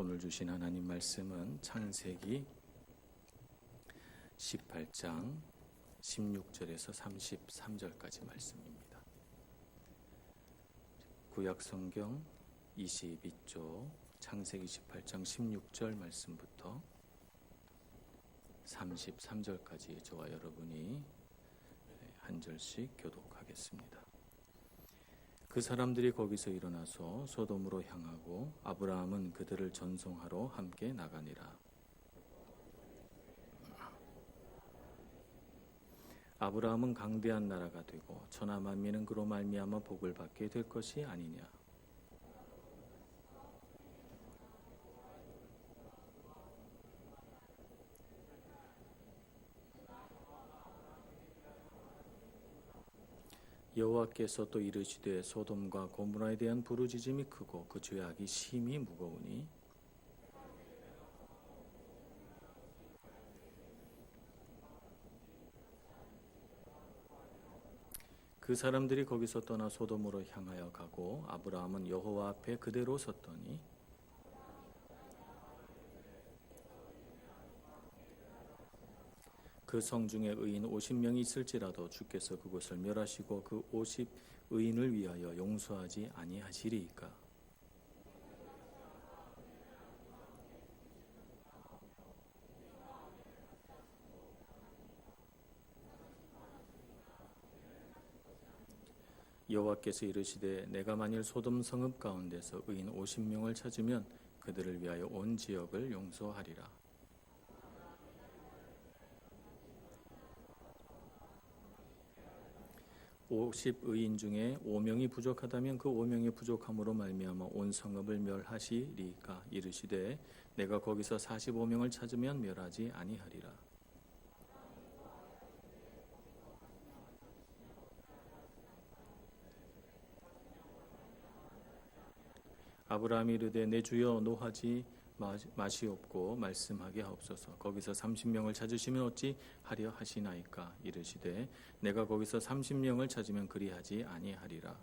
오늘 주신 하나님 말씀은 창세기 18장 16절에서 33절까지 말씀입니다. 구약성경 22쪽 창세기 18장 16절 말씀부터 33절까지 저와 여러분이 한 절씩 교독하겠습니다. 그 사람들이 거기서 일어나서 소돔으로 향하고 아브라함은 그들을 전송하러 함께 나가니라. 아브라함은 강대한 나라가 되고 천하 만민은 그로 말미암아 복을 받게 될 것이 아니냐. 여호와께서 또 이르시되 소돔과 고모라에 대한 부르짖음이 크고 그 죄악이 심히 무거우니 그 사람들이 거기서 떠나 소돔으로 향하여 가고 아브라함은 여호와 앞에 그대로 섰더니 그 성 중에 의인 50명이 있을지라도 주께서 그곳을 멸하시고 그 50 의인을 위하여 용서하지 아니하시리이까. 여호와께서 이르시되 내가 만일 소돔 성읍 가운데서 의인 50명을 찾으면 그들을 위하여 온 지역을 용서하리라. 50 의인 중에 5명이 부족하다면 그 5명이 부족함으로 말미암아 온 성읍을 멸하시리까. 이르시되 내가 거기서 45명을 찾으면 멸하지 아니하리라. 아브라함이 이르되 내 주여 노하지 마시옵고 말씀하게 하옵소서. 거기서 30명을 찾으시면 어찌 하려 하시나이까. 이르시되 내가 거기서 30명을 찾으면 그리하지 아니하리라.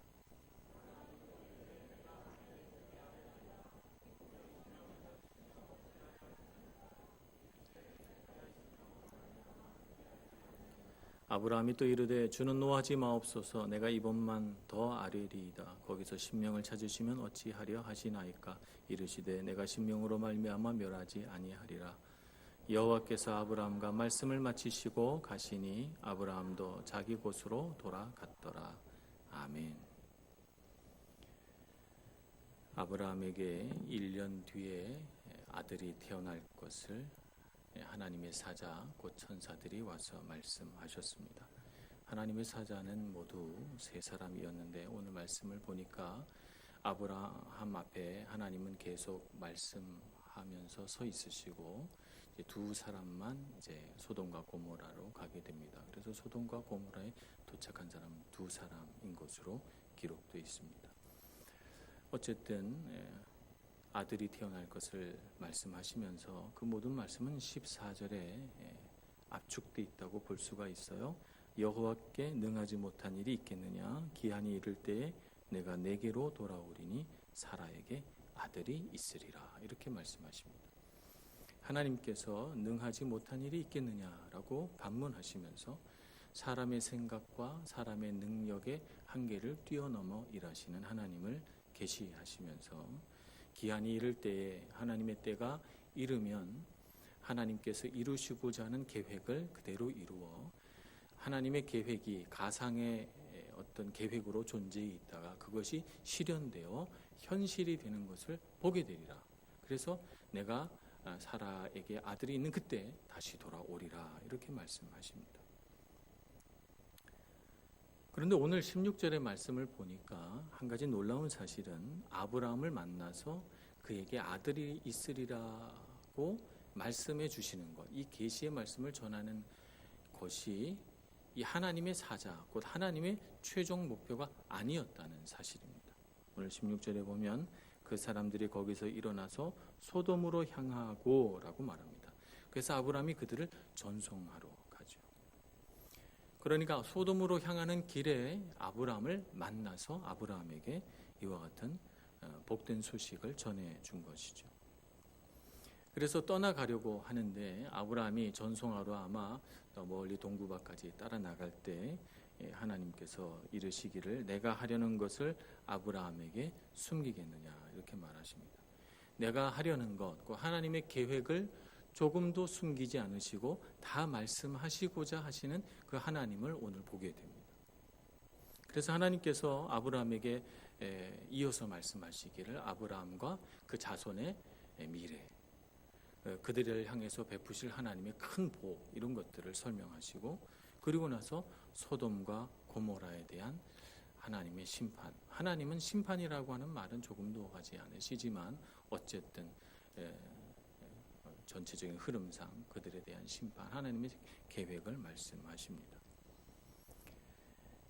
아브라함이 또 이르되 주는 노하지 마옵소서. 내가 이번만 더 아뢰리이다. 거기서 10명을 찾으시면 어찌하려 하시나이까. 이르시되 내가 10명으로 말미암아 멸하지 아니하리라. 여호와께서 아브라함과 말씀을 마치시고 가시니 아브라함도 자기 곳으로 돌아갔더라. 아멘. 아브라함에게 1년 뒤에 아들이 태어날 것을 하나님의 사자 곧 천사들이 와서 말씀하셨습니다. 하나님의 사자는 모두 세 사람이었는데 오늘 말씀을 보니까 아브라함 앞에 하나님은 계속 말씀하면서 서 있으시고 이제 두 사람만 이제 소돔과 고모라로 가게 됩니다. 그래서 소돔과 고모라에 도착한 사람은 두 사람인 것으로 기록되어 있습니다. 어쨌든 아들이 태어날 것을 말씀하시면서 그 모든 말씀은 14절에 압축되어 있다고 볼 수가 있어요. 여호와께 능하지 못한 일이 있겠느냐. 기한이 이를 때에 내가 내게로 돌아오리니 사라에게 아들이 있으리라. 이렇게 말씀하십니다. 하나님께서 능하지 못한 일이 있겠느냐라고 반문하시면서 사람의 생각과 사람의 능력의 한계를 뛰어넘어 일하시는 하나님을 계시하시면서 기한이 이를 때에 하나님의 때가 이르면 하나님께서 이루시고자 하는 계획을 그대로 이루어 하나님의 계획이 가상의 어떤 계획으로 존재해 있다가 그것이 실현되어 현실이 되는 것을 보게 되리라. 그래서 내가 사라에게 아들이 있는 그때 다시 돌아오리라. 이렇게 말씀하십니다. 그런데 오늘 16절의 말씀을 보니까 한 가지 놀라운 사실은 아브라함을 만나서 그에게 아들이 있으리라고 말씀해 주시는 것, 이 계시의 말씀을 전하는 것이 이 하나님의 사자, 곧 하나님의 최종 목표가 아니었다는 사실입니다. 오늘 16절에 보면 그 사람들이 거기서 일어나서 소돔으로 향하고 라고 말합니다. 그래서 아브라함이 그들을 전송하러 가죠. 그러니까 소돔으로 향하는 길에 아브라함을 만나서 아브라함에게 이와 같은 복된 소식을 전해 준 것이죠. 그래서 떠나가려고 하는데 아브라함이 전송하러 아마 더 멀리 동부바까지 따라 나갈 때 하나님께서 이르시기를 내가 하려는 것을 아브라함에게 숨기겠느냐 이렇게 말하십니다. 내가 하려는 것, 그 하나님의 계획을 조금도 숨기지 않으시고 다 말씀하시고자 하시는 그 하나님을 오늘 보게 됩니다. 그래서 하나님께서 아브라함에게 이어서 말씀하시기를 아브라함과 그 자손의 미래, 그들을 향해서 베푸실 하나님의 큰 복 이런 것들을 설명하시고 그리고 나서 소돔과 고모라에 대한 하나님의 심판. 하나님은 심판이라고 하는 말은 조금도 하지 않으시지만 어쨌든 전체적인 흐름상 그들에 대한 심판, 하나님의 계획을 말씀하십니다.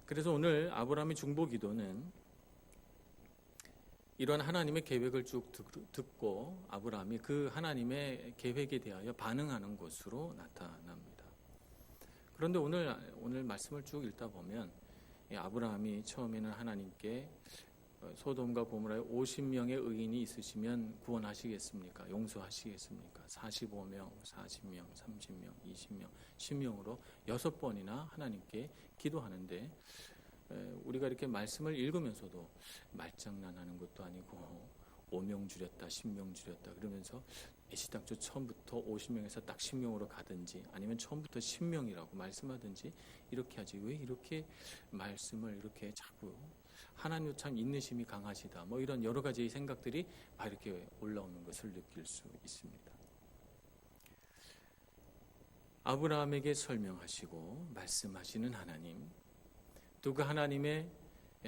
그래서 오늘 아브라함의 중보기도는 이런 하나님의 계획을 쭉 듣고 아브라함이 그 하나님의 계획에 대하여 반응하는 것으로 나타납니다. 그런데 오늘 말씀을 쭉 읽다 보면 아브라함이 처음에는 하나님께 소돔과 고모라에 50명의 의인이 있으시면 구원하시겠습니까? 용서하시겠습니까? 45명, 40명, 30명, 20명, 10명으로 6번이나 하나님께 기도하는데 우리가 이렇게 말씀을 읽으면서도 말장난하는 것도 아니고 5명 줄였다, 10명 줄였다 그러면서 애시당초 처음부터 50명에서 딱 10명으로 가든지 아니면 처음부터 10명이라고 말씀하든지 이렇게 하지 왜 이렇게 말씀을 이렇게 자꾸 하나님 참 인내심이 강하시다 뭐 이런 여러 가지 생각들이 막 이렇게 올라오는 것을 느낄 수 있습니다. 아브라함에게 설명하시고 말씀하시는 하나님, 또 그 하나님의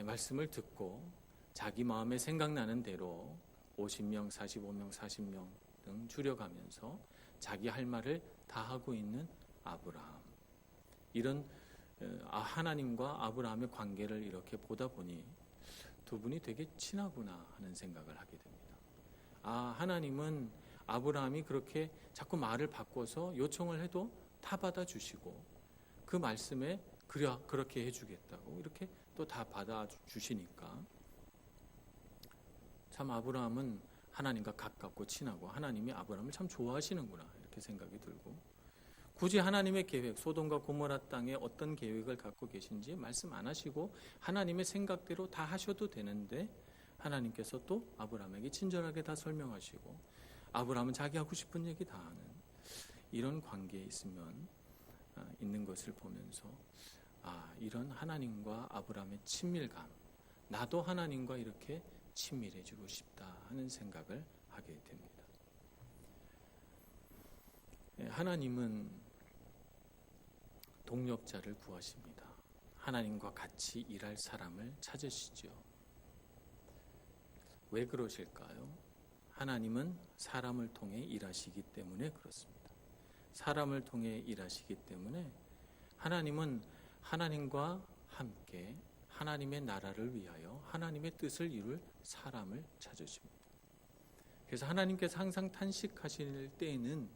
말씀을 듣고 자기 마음에 생각나는 대로 50명, 45명, 40명 등 줄여가면서 자기 할 말을 다 하고 있는 아브라함. 이런 하나님과 아브라함의 관계를 이렇게 보다 보니 두 분이 되게 친하구나 하는 생각을 하게 됩니다. 하나님은 아브라함이 그렇게 자꾸 말을 바꿔서 요청을 해도 다 받아주시고 그 말씀에 그렇게 해주겠다고 이렇게 또 다 받아주시니까 참 아브라함은 하나님과 가깝고 친하고 하나님이 아브라함을 참 좋아하시는구나 이렇게 생각이 들고 굳이 하나님의 계획, 소돔과 고모라 땅에 어떤 계획을 갖고 계신지 말씀 안 하시고 하나님의 생각대로 다 하셔도 되는데 하나님께서 또 아브라함에게 친절하게 다 설명하시고 아브라함은 자기 하고 싶은 얘기 다 하는 이런 관계에 있는 것을 보면서 이런 하나님과 아브라함의 친밀감, 나도 하나님과 이렇게 친밀해지고 싶다 하는 생각을 하게 됩니다. 하나님은 동력자를 구하십니다. 하나님과 같이 일할 사람을 찾으시죠. 왜 그러실까요? 하나님은 사람을 통해 일하시기 때문에 그렇습니다. 사람을 통해 일하시기 때문에 하나님은 하나님과 함께 하나님의 나라를 위하여 하나님의 뜻을 이룰 사람을 찾으십니다. 그래서 하나님께서 항상 탄식하실 때에는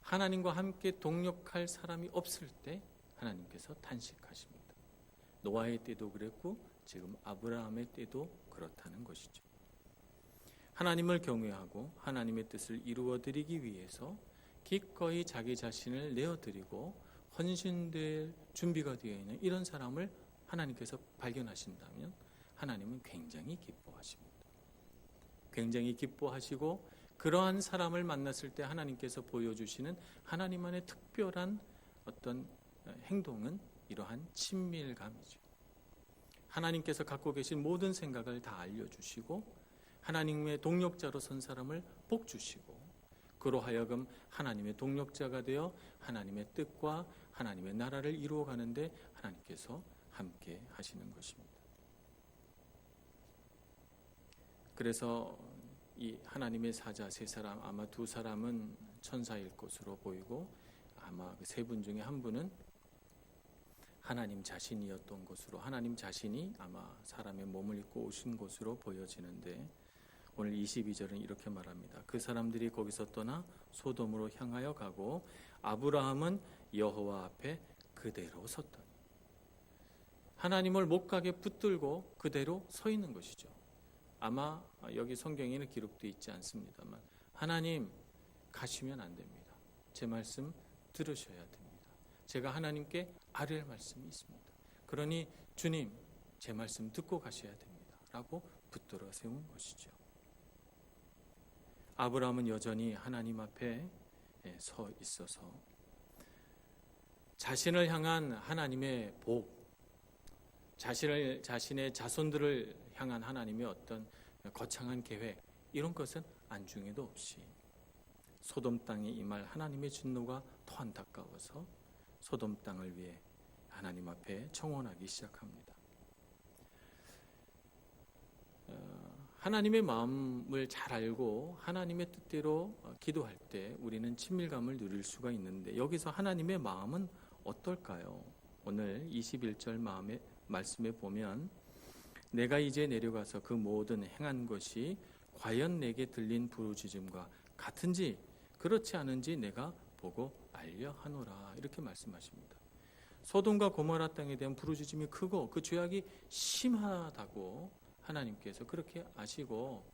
하나님과 함께 동력할 사람이 없을 때 하나님께서 탄식하십니다. 노아의 때도 그랬고 지금 아브라함의 때도 그렇다는 것이죠. 하나님을 경외하고 하나님의 뜻을 이루어드리기 위해서 기꺼이 자기 자신을 내어드리고 헌신될 준비가 되어 있는 이런 사람을 하나님께서 발견하신다면 하나님은 굉장히 기뻐하십니다. 굉장히 기뻐하시고 그러한 사람을 만났을 때 하나님께서 보여주시는 하나님만의 특별한 어떤 행동은 이러한 친밀감이죠. 하나님께서 갖고 계신 모든 생각을 다 알려주시고 하나님의 동력자로 선 사람을 복주시고 그로 하여금 하나님의 동력자가 되어 하나님의 뜻과 하나님의 나라를 이루어가는데 하나님께서 함께 하시는 것입니다. 그래서 이 하나님의 사자 세 사람, 아마 두 사람은 천사일 것으로 보이고 아마 그 세 분 중에 한 분은 하나님 자신이었던 것으로, 하나님 자신이 아마 사람의 몸을 입고 오신 것으로 보여지는데 오늘 22절은 이렇게 말합니다. 그 사람들이 거기서 떠나 소돔으로 향하여 가고 아브라함은 여호와 앞에 그대로 섰더니, 하나님을 못 가게 붙들고 그대로 서 있는 것이죠. 아마 여기 성경에는 기록되어 있지 않습니다만 하나님 가시면 안 됩니다. 제 말씀 들으셔야 됩니다. 제가 하나님께 아뢰 말씀이 있습니다. 그러니 주님, 제 말씀 듣고 가셔야 됩니다. 라고 붙들어 세운 것이죠. 아브라함은 여전히 하나님 앞에 서 있어서 자신을 향한 하나님의 복, 자신의 자손들을 향한 하나님의 어떤 거창한 계획, 이런 것은 안중에도 없이 소돔 땅에 임할 하나님의 진노가 더 안타까워서 소돔 땅을 위해 하나님 앞에 청혼하기 시작합니다. 하나님의 마음을 잘 알고 하나님의 뜻대로 기도할 때 우리는 친밀감을 누릴 수가 있는데, 여기서 하나님의 마음은 어떨까요? 오늘 21절 말씀에 보면 내가 이제 내려가서 그 모든 행한 것이 과연 내게 들린 부르짖음과 같은지 그렇지 않은지 내가 보고 알려 하노라, 이렇게 말씀하십니다. 소돔과 고모라 땅에 대한 부르짖음이 크고 그 죄악이 심하다고 하나님께서 그렇게 아시고,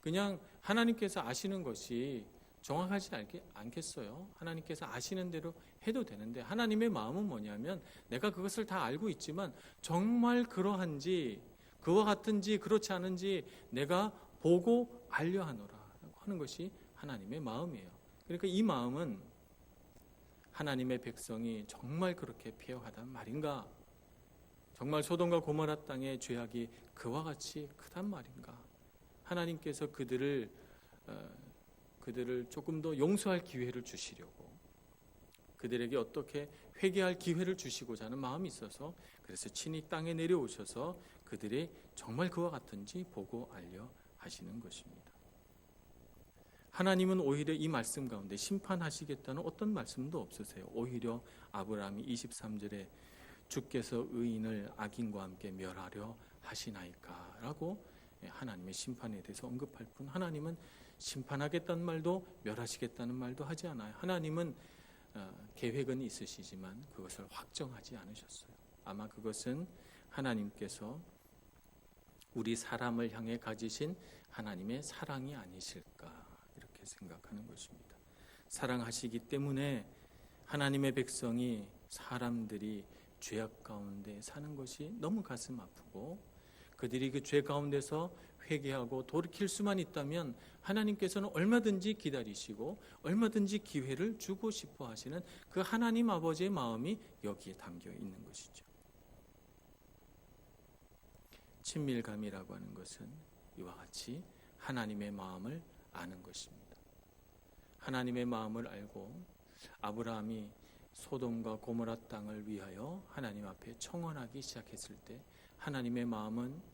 그냥 하나님께서 아시는 것이 정확하지 않겠어요? 하나님께서 아시는 대로 해도 되는데, 하나님의 마음은 뭐냐면 내가 그것을 다 알고 있지만 정말 그러한지 그와 같은지 그렇지 않은지 내가 보고 알려 하노라 하는 것이 하나님의 마음이에요. 그러니까 이 마음은 하나님의 백성이 정말 그렇게 피해가단 말인가? 정말 소돔과 고모라 땅의 죄악이 그와 같이 크단 말인가? 하나님께서 그들을 조금 더 용서할 기회를 주시려고, 그들에게 어떻게 회개할 기회를 주시고자 하는 마음이 있어서, 그래서 친히 땅에 내려오셔서 그들이 정말 그와 같은지 보고 알려 하시는 것입니다. 하나님은 오히려 이 말씀 가운데 심판하시겠다는 어떤 말씀도 없으세요. 오히려 아브라함이 23절에 주께서 의인을 악인과 함께 멸하려 하시나이까 라고 하나님의 심판에 대해서 언급할 뿐, 하나님은 심판하겠다는 말도 멸하시겠다는 말도 하지 않아요. 하나님은 계획은 있으시지만 그것을 확정하지 않으셨어요. 아마 그것은 하나님께서 우리 사람을 향해 가지신 하나님의 사랑이 아니실까, 이렇게 생각하는 것입니다. 사랑하시기 때문에 하나님의 백성이, 사람들이 죄악 가운데 사는 것이 너무 가슴 아프고, 그들이 그 죄 가운데서 회개하고 돌이킬 수만 있다면 하나님께서는 얼마든지 기다리시고 얼마든지 기회를 주고 싶어 하시는 그 하나님 아버지의 마음이 여기에 담겨 있는 것이죠. 친밀감이라고 하는 것은 이와 같이 하나님의 마음을 아는 것입니다. 하나님의 마음을 알고 아브라함이 소돔과 고모라 땅을 위하여 하나님 앞에 청원하기 시작했을 때 하나님의 마음은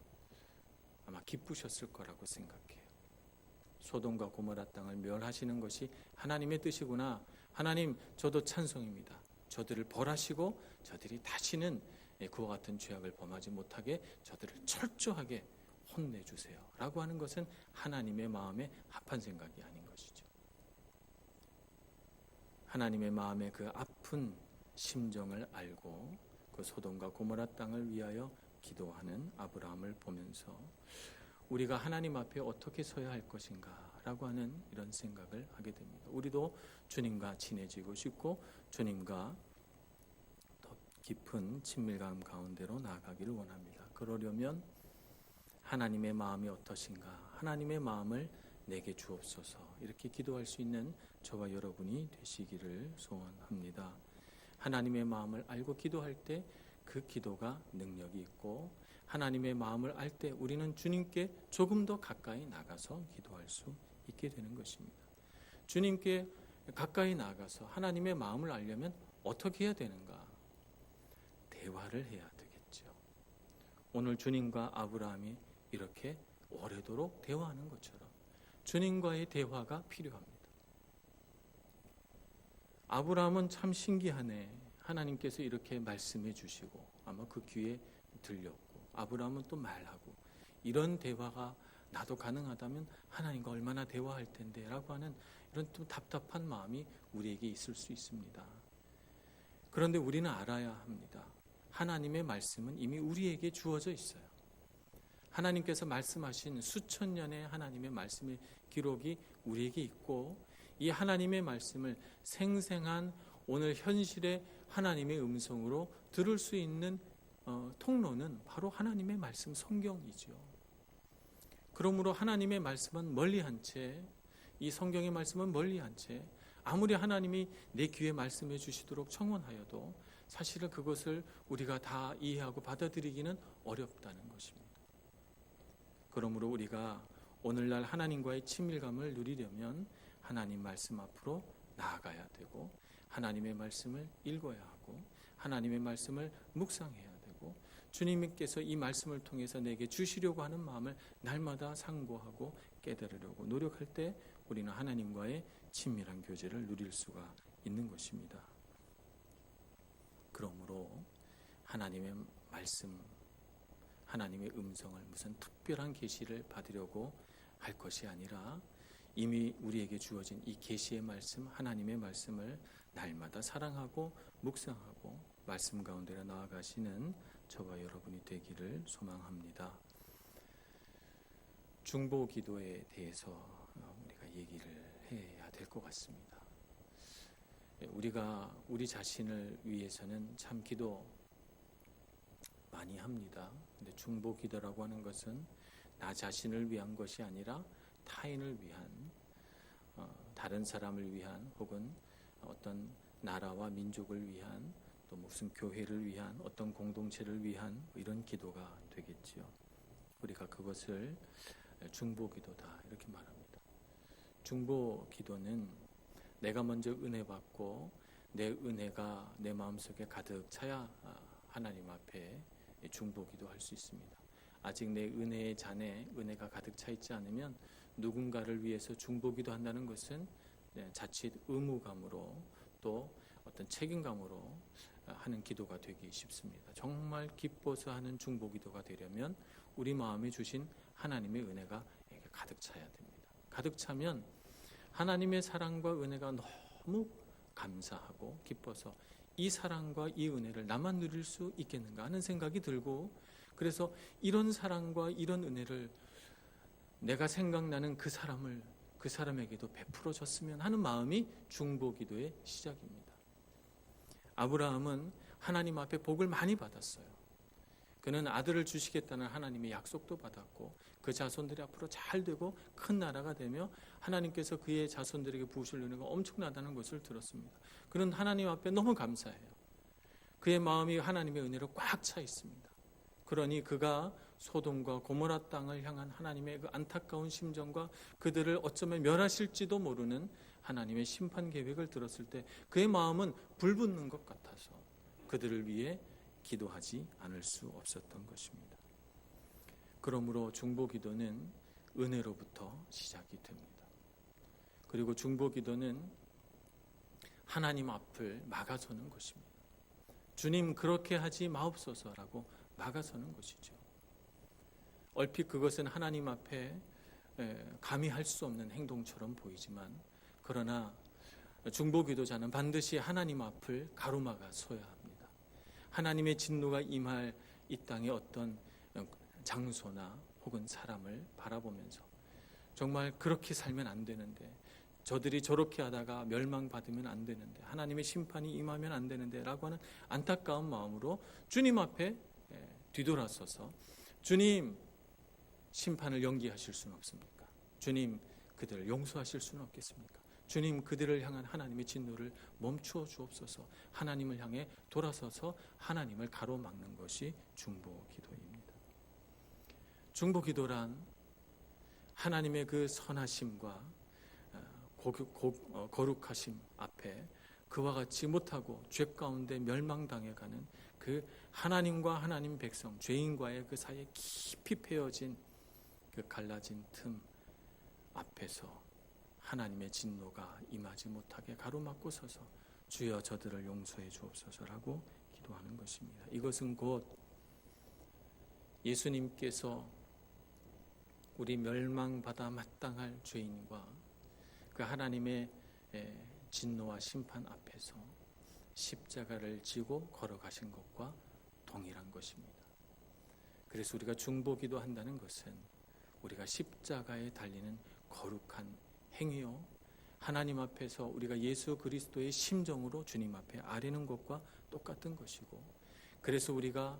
아마 기쁘셨을 거라고 생각해요. 소돔과 고모라 땅을 멸하시는 것이 하나님의 뜻이구나. 하나님, 저도 찬송입니다. 저들을 벌하시고 저들이 다시는 그와 같은 죄악을 범하지 못하게 저들을 철저하게 혼내주세요 라고 하는 것은 하나님의 마음에 합한 생각이 아닌 것이죠. 하나님의 마음의 그 아픈 심정을 알고 그 소돔과 고모라 땅을 위하여 기도하는 아브라함을 보면서 우리가 하나님 앞에 어떻게 서야 할 것인가 라고 하는 이런 생각을 하게 됩니다. 우리도 주님과 친해지고 싶고 주님과 더 깊은 친밀감 가운데로 나아가기를 원합니다. 그러려면 하나님의 마음이 어떠신가, 하나님의 마음을 내게 주옵소서, 이렇게 기도할 수 있는 저와 여러분이 되시기를 소원합니다. 하나님의 마음을 알고 기도할 때 그 기도가 능력이 있고, 하나님의 마음을 알 때 우리는 주님께 조금 더 가까이 나가서 기도할 수 있게 되는 것입니다. 주님께 가까이 나가서 하나님의 마음을 알려면 어떻게 해야 되는가? 대화를 해야 되겠죠. 오늘 주님과 아브라함이 이렇게 오래도록 대화하는 것처럼 주님과의 대화가 필요합니다. 아브라함은 참 신기하네. 하나님께서 이렇게 말씀해 주시고 아마 그 귀에 들렸고, 아브라함은 또 말하고, 이런 대화가 나도 가능하다면 하나님과 얼마나 대화할 텐데 라고 하는 이런 좀 답답한 마음이 우리에게 있을 수 있습니다. 그런데 우리는 알아야 합니다. 하나님의 말씀은 이미 우리에게 주어져 있어요. 하나님께서 말씀하신 수천 년의 하나님의 말씀의 기록이 우리에게 있고, 이 하나님의 말씀을 생생한 오늘 현실의 하나님의 음성으로 들을 수 있는 통로는 바로 하나님의 말씀 성경이죠. 그러므로 하나님의 말씀은 멀리한 채, 이 성경의 말씀은 멀리한 채 아무리 하나님이 내 귀에 말씀해 주시도록 청원하여도 사실은 그것을 우리가 다 이해하고 받아들이기는 어렵다는 것입니다. 그러므로 우리가 오늘날 하나님과의 친밀감을 누리려면 하나님 말씀 앞으로 나아가야 되고, 하나님의 말씀을 읽어야 하고, 하나님의 말씀을 묵상해야 되고, 주님께서 이 말씀을 통해서 내게 주시려고 하는 마음을 날마다 상고하고 깨달으려고 노력할 때 우리는 하나님과의 친밀한 교제를 누릴 수가 있는 것입니다. 그러므로 하나님의 말씀, 하나님의 음성을 무슨 특별한 계시를 받으려고 할 것이 아니라 이미 우리에게 주어진 이 계시의 말씀, 하나님의 말씀을 날마다 사랑하고 묵상하고 말씀 가운데로 나아가시는 저와 여러분이 되기를 소망합니다. 중보 기도에 대해서 우리가 얘기를 해야 될 것 같습니다. 우리가 우리 자신을 위해서는 참 기도 많이 합니다. 근데 중보 기도라고 하는 것은 나 자신을 위한 것이 아니라 타인을 위한, 다른 사람을 위한, 혹은 어떤 나라와 민족을 위한, 또 무슨 교회를 위한, 어떤 공동체를 위한 이런 기도가 되겠지요. 우리가 그것을 중보 기도다 이렇게 말합니다. 중보 기도는 내가 먼저 은혜 받고 내 은혜가 내 마음속에 가득 차야 하나님 앞에 중보 기도할 수 있습니다. 아직 내 은혜의 잔에 은혜가 가득 차 있지 않으면 누군가를 위해서 중보 기도한다는 것은 자칫 의무감으로 또 어떤 책임감으로 하는 기도가 되기 쉽습니다. 정말 기뻐서 하는 중보 기도가 되려면 우리 마음에 주신 하나님의 은혜가 가득 차야 됩니다. 가득 차면 하나님의 사랑과 은혜가 너무 감사하고 기뻐서 이 사랑과 이 은혜를 나만 누릴 수 있겠는가 하는 생각이 들고, 그래서 이런 사랑과 이런 은혜를 내가 생각나는 그 사람에게도 베풀어 줬으면 하는 마음이 중보 기도의 시작입니다. 아브라함은 하나님 앞에 복을 많이 받았어요. 그는 아들을 주시겠다는 하나님의 약속도 받았고 그 자손들이 앞으로 잘 되고 큰 나라가 되며 하나님께서 그의 자손들에게 부으실 은혜가 엄청나다는 것을 들었습니다. 그는 하나님 앞에 너무 감사해요. 그의 마음이 하나님의 은혜로 꽉 차 있습니다. 그러니 그가 소돔과 고모라 땅을 향한 하나님의 그 안타까운 심정과 그들을 어쩌면 멸하실지도 모르는 하나님의 심판 계획을 들었을 때 그의 마음은 불붙는 것 같아서 그들을 위해 기도하지 않을 수 없었던 것입니다. 그러므로 중보 기도는 은혜로부터 시작이 됩니다. 그리고 중보 기도는 하나님 앞을 막아서는 것입니다. 주님 그렇게 하지 마옵소서라고 막아서는 것이죠. 얼핏 그것은 하나님 앞에 감히 할 수 없는 행동처럼 보이지만, 그러나 중보 기도자는 반드시 하나님 앞을 가로막아 서야 합니다. 하나님의 진노가 임할 이 땅의 어떤 장소나 혹은 사람을 바라보면서 정말 그렇게 살면 안 되는데, 저들이 저렇게 하다가 멸망받으면 안 되는데, 하나님의 심판이 임하면 안 되는데 라고 하는 안타까운 마음으로 주님 앞에 뒤돌아서서 주님 심판을 연기하실 수는 없습니까? 주님 그들을 용서하실 수는 없겠습니까? 주님 그들을 향한 하나님의 진노를 멈추어 주옵소서. 하나님을 향해 돌아서서 하나님을 가로막는 것이 중보 기도입니다. 중보 기도란 하나님의 그 선하심과 거룩하심 앞에 그와 같이 못하고 죄 가운데 멸망당해가는 그 하나님과 하나님 백성, 죄인과의 그 사이에 깊이 패여진 그 갈라진 틈 앞에서 하나님의 진노가 임하지 못하게 가로막고 서서 주여 저들을 용서해 주옵소서라고 기도하는 것입니다. 이것은 곧 예수님께서 우리 멸망받아 마땅할 죄인과 그 하나님의 진노와 심판 앞에서 십자가를 지고 걸어가신 것과 동일한 것입니다. 그래서 우리가 중보기도 한다는 것은 우리가 십자가에 달리는 거룩한 행위요, 하나님 앞에서 우리가 예수 그리스도의 심정으로 주님 앞에 아뢰는 것과 똑같은 것이고, 그래서 우리가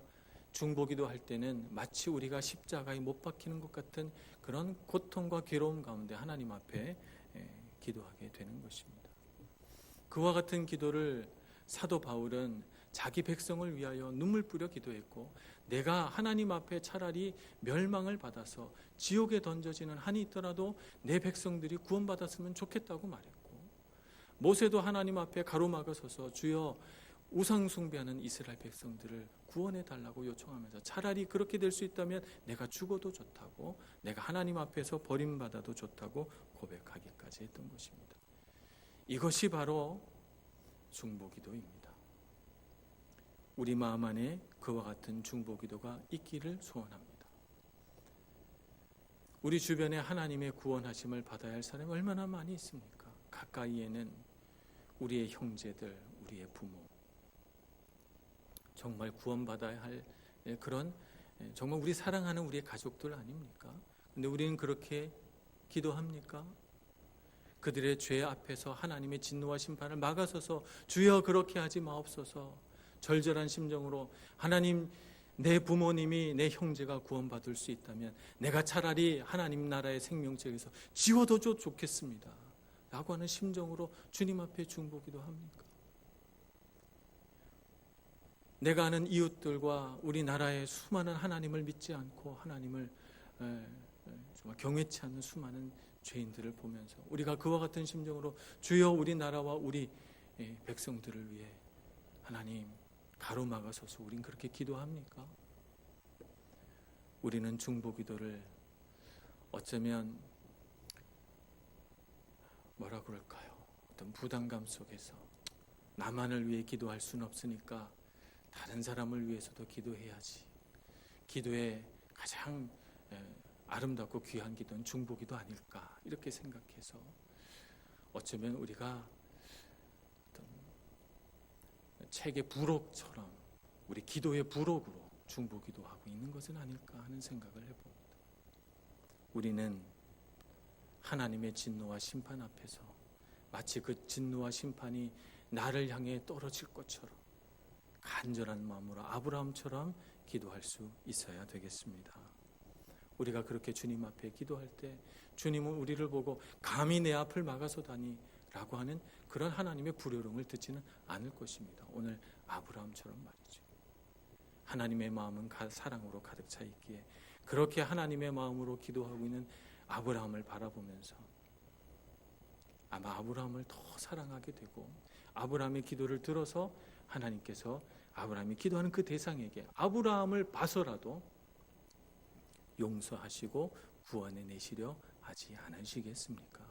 중보기도 할 때는 마치 우리가 십자가에 못 박히는 것 같은 그런 고통과 괴로움 가운데 하나님 앞에 기도하게 되는 것입니다. 그와 같은 기도를 사도 바울은 자기 백성을 위하여 눈물 뿌려 기도했고, 내가 하나님 앞에 차라리 멸망을 받아서 지옥에 던져지는 한이 있더라도 내 백성들이 구원받았으면 좋겠다고 말했고, 모세도 하나님 앞에 가로막아 서서 주여 우상 숭배하는 이스라엘 백성들을 구원해 달라고 요청하면서 차라리 그렇게 될 수 있다면 내가 죽어도 좋다고, 내가 하나님 앞에서 버림받아도 좋다고 고백하기까지 했던 것입니다. 이것이 바로 중보기도입니다. 우리 마음 안에 그와 같은 중보기도가 있기를 소원합니다. 우리 주변에 하나님의 구원하심을 받아야 할 사람이 얼마나 많이 있습니까? 가까이에는 우리의 형제들, 우리의 부모, 정말 구원받아야 할 그런, 정말 우리 사랑하는 우리의 가족들 아닙니까? 근데 우리는 그렇게 기도합니까? 그들의 죄 앞에서 하나님의 진노와 심판을 막아서서 주여 그렇게 하지 마옵소서, 절절한 심정으로 하나님, 내 부모님이, 내 형제가 구원받을 수 있다면 내가 차라리 하나님 나라의 생명책에서 지워도 좋겠습니다 라고 하는 심정으로 주님 앞에 중보기도 합니까? 내가 아는 이웃들과 우리나라의 수많은 하나님을 믿지 않고 하나님을 정말 경외치 않는 수많은 죄인들을 보면서 우리가 그와 같은 심정으로 주여 우리나라와 우리 백성들을 위해 하나님 가로막아서서 우린 그렇게 기도합니까? 우리는 중보기도를 어쩌면 뭐라 그럴까요? 어떤 부담감 속에서 나만을 위해 기도할 수는 없으니까 다른 사람을 위해서도 기도해야지, 기도의 가장 아름답고 귀한 기도는 중보기도 아닐까, 이렇게 생각해서 어쩌면 우리가 책의 부록처럼 우리 기도의 부록으로 중보기도하고 있는 것은 아닐까 하는 생각을 해봅니다. 우리는 하나님의 진노와 심판 앞에서 마치 그 진노와 심판이 나를 향해 떨어질 것처럼 간절한 마음으로 아브라함처럼 기도할 수 있어야 되겠습니다. 우리가 그렇게 주님 앞에 기도할 때 주님은 우리를 보고 감히 내 앞을 막아서다니 라고 하는 그런 하나님의 불효령을 듣지는 않을 것입니다. 오늘 아브라함처럼 말이죠. 하나님의 마음은 사랑으로 가득 차 있기에 그렇게 하나님의 마음으로 기도하고 있는 아브라함을 바라보면서 아마 아브라함을 더 사랑하게 되고, 아브라함의 기도를 들어서 하나님께서 아브라함이 기도하는 그 대상에게 아브라함을 봐서라도 용서하시고 구원해 내시려 하지 않으시겠습니까?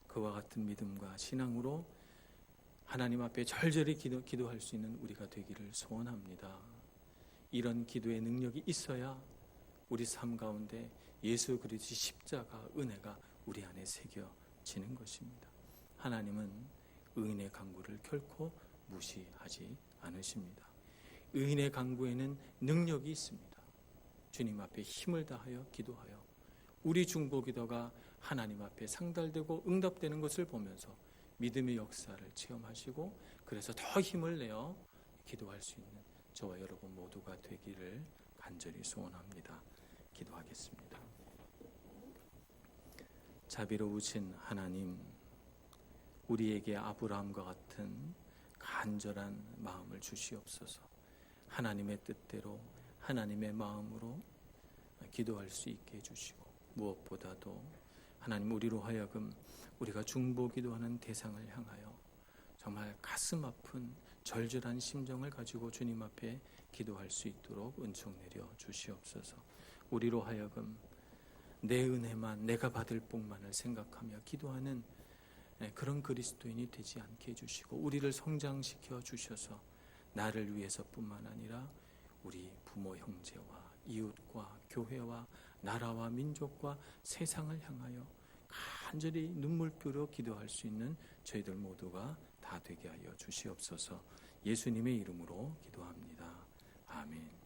그와 같은 믿음과 신앙으로 하나님 앞에 절절히 기도할 수 있는 우리가 되기를 소원합니다. 이런 기도의 능력이 있어야 우리 삶 가운데 예수 그리스도의 십자가 은혜가 우리 안에 새겨지는 것입니다. 하나님은 의인의 간구를 결코 무시하지 않으십니다. 의인의 간구에는 능력이 있습니다. 주님 앞에 힘을 다하여 기도하여 우리 중보기도가 하나님 앞에 상달되고 응답되는 것을 보면서 믿음의 역사를 체험하시고, 그래서 더 힘을 내어 기도할 수 있는 저와 여러분 모두가 되기를 간절히 소원합니다. 기도하겠습니다. 자비로우신 하나님, 우리에게 아브라함과 같은 간절한 마음을 주시옵소서. 하나님의 뜻대로 하나님의 마음으로 기도할 수 있게 해주시고, 무엇보다도 하나님 우리로 하여금 우리가 중보기도하는 대상을 향하여 정말 가슴 아픈 절절한 심정을 가지고 주님 앞에 기도할 수 있도록 은총 내려 주시옵소서. 우리로 하여금 내 은혜만, 내가 받을 복만을 생각하며 기도하는 그런 그리스도인이 되지 않게 해주시고, 우리를 성장시켜 주셔서 나를 위해서뿐만 아니라 우리 부모 형제와 이웃과 교회와 나라와 민족과 세상을 향하여 간절히 눈물표로 기도할 수 있는 저희들 모두가 다 되게 하여 주시옵소서. 예수님의 이름으로 기도합니다. 아멘.